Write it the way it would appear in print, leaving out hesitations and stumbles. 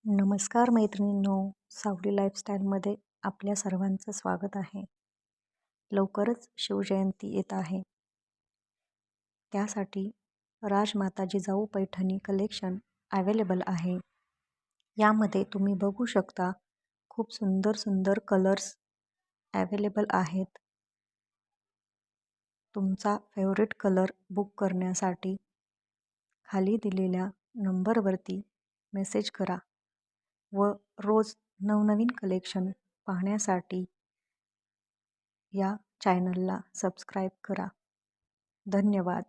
नमस्कार मैत्रिणींनो, सावली लाईफस्टाईलमध्ये आपल्या सर्वांचं स्वागत आहे. लवकरच शिवजयंती येत आहे. त्यासाठी राजमाता जिजाऊ पैठणी कलेक्शन अवेलेबल आहे. यामध्ये तुम्ही बघू शकता खूप सुंदर सुंदर कलर्स अवेलेबल आहेत. तुमचा फेवरेट कलर बुक करण्यासाठी खाली दिलेल्या नंबरवरती मेसेज करा व रोज नवनवीन कलेक्शन पाहण्यासाठी या चॅनलला सबस्क्राईब करा. धन्यवाद.